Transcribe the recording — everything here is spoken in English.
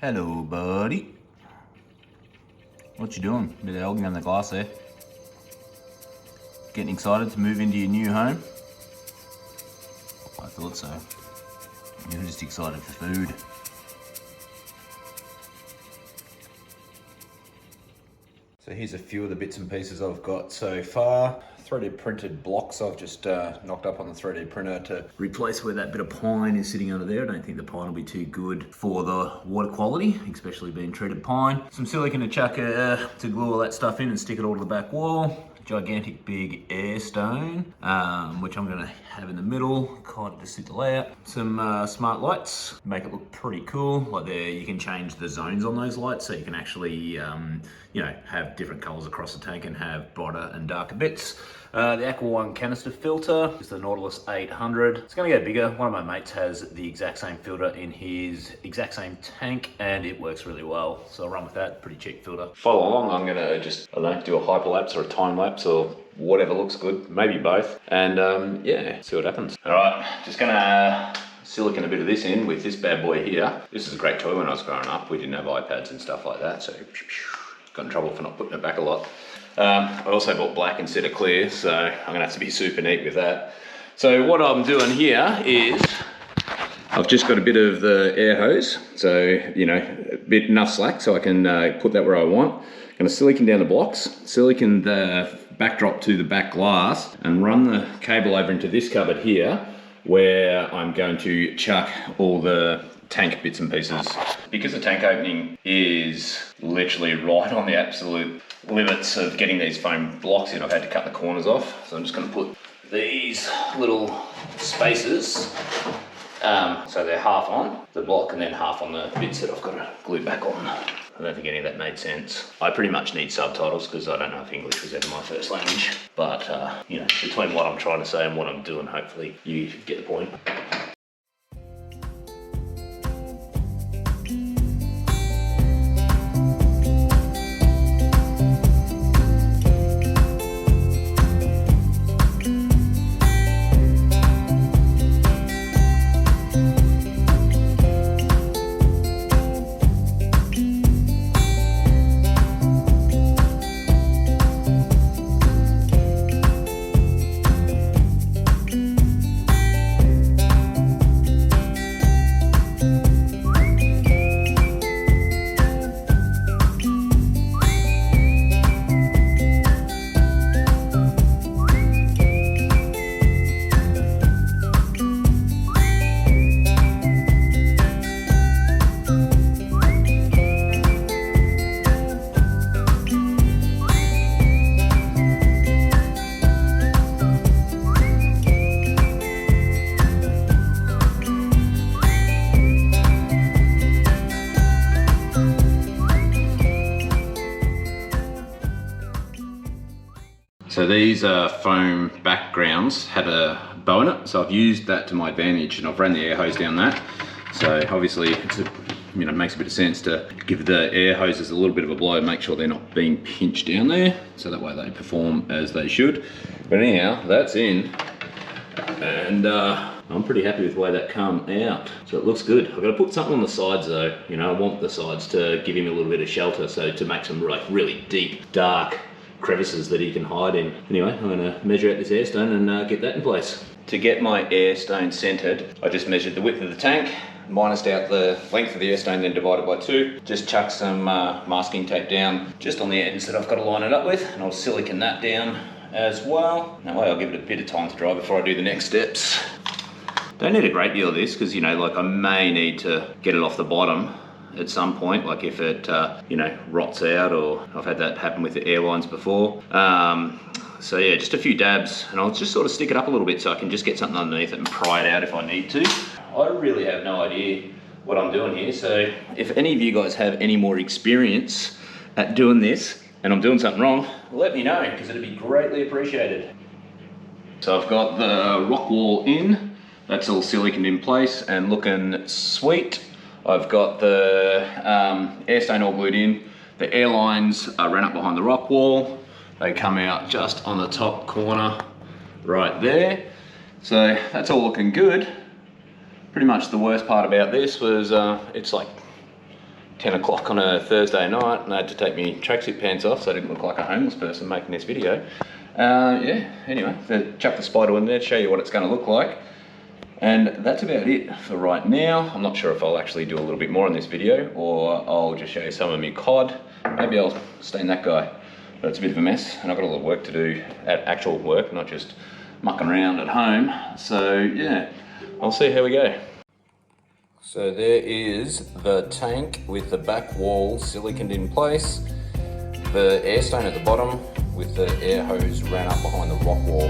Hello, buddy. What you doing? Bit of elgin on the glass there. Getting excited to move into your new home? I thought so. You're just excited for food. So here's a few of the bits and pieces I've got so far. 3D printed blocks I've just knocked up on the 3D printer to replace where that bit of pine is sitting under there. I don't think the pine will be too good for the water quality, especially being treated pine. Some silicone to chuck to glue all that stuff in and stick it all to the back wall. Gigantic big airstone, which I'm gonna have in the middle, kind of to sit the layout. Some smart lights, make it look pretty cool. Like there, you can change the zones on those lights, so you can actually, you know, have different colors across the tank and have brighter and darker bits. The Aquarium canister filter is the Nautilus 800. It's gonna go bigger. One of my mates has the exact same filter in his exact same tank, and it works really well. So I'll run with that, pretty cheap filter. Follow along, I'm gonna just, I don't know, do a hyperlapse or a time lapse or whatever looks good, maybe both. And yeah, see what happens. All right, just gonna silicone a bit of this in with this bad boy here. This is a great toy when I was growing up. We didn't have iPads and stuff like that, so got in trouble for not putting it back a lot. I also bought black instead of clear, so I'm gonna have to be super neat with that. So what I'm doing here is, I've just got a bit of the air hose, so, you know, enough slack so I can put that where I want. I'm gonna silicone down the blocks, silicone the backdrop to the back glass, and run the cable over into this cupboard here, where I'm going to chuck all the tank bits and pieces. Because the tank opening is literally right on the absolute limits of getting these foam blocks in, I've had to cut the corners off. So I'm just gonna put these little spaces, so they're half on the block and then half on the bits that I've got to glue back on. I don't think any of that made sense. I pretty much need subtitles because I don't know if English was ever my first language. But, you know, between what I'm trying to say and what I'm doing, hopefully you get the point. So these foam backgrounds had a bow in it, so I've used that to my advantage and I've ran the air hose down that. So obviously it's a, you know, it makes a bit of sense to give the air hoses a little bit of a blow, make sure they're not being pinched down there, so that way they perform as they should. But anyhow, that's in, and I'm pretty happy with the way that come out. So it looks good. I've got to put something on the sides though. You know, I want the sides to give him a little bit of shelter, so to make some like really deep, dark crevices that he can hide in. Anyway, I'm gonna measure out this airstone and get that in place. To get my airstone centered, I just measured the width of the tank, minused out the length of the airstone, then divided by 2. Just chuck some masking tape down just on the ends that I've got to line it up with, and I'll silicone that down as well. That way I'll give it a bit of time to dry before I do the next steps. Don't need a great deal of this because, you know, like I may need to get it off the bottom at some point, like if it, you know, rots out, or I've had that happen with the airlines before. So yeah, just a few dabs, and I'll just sort of stick it up a little bit so I can just get something underneath it and pry it out if I need to. I really have no idea what I'm doing here, so if any of you guys have any more experience at doing this and I'm doing something wrong, let me know, because it'd be greatly appreciated. So I've got the rock wall in, that's all siliconed in place and looking sweet. I've got the airstone all glued in. The airlines ran up behind the rock wall. They come out just on the top corner right there. So that's all looking good. Pretty much the worst part about this was it's like 10 o'clock on a Thursday night, and I had to take my tracksuit pants off so I didn't look like a homeless person making this video. Yeah, anyway, chuck the spider in there to show you what it's going to look like. And that's about it for right now. I'm not sure if I'll actually do a little bit more in this video, or I'll just show you some of my cod. Maybe I'll stain that guy. But it's a bit of a mess, and I've got a lot of work to do at actual work, not just mucking around at home. So yeah, I'll see how we go. So there is the tank with the back wall siliconed in place, the airstone at the bottom with the air hose ran up behind the rock wall.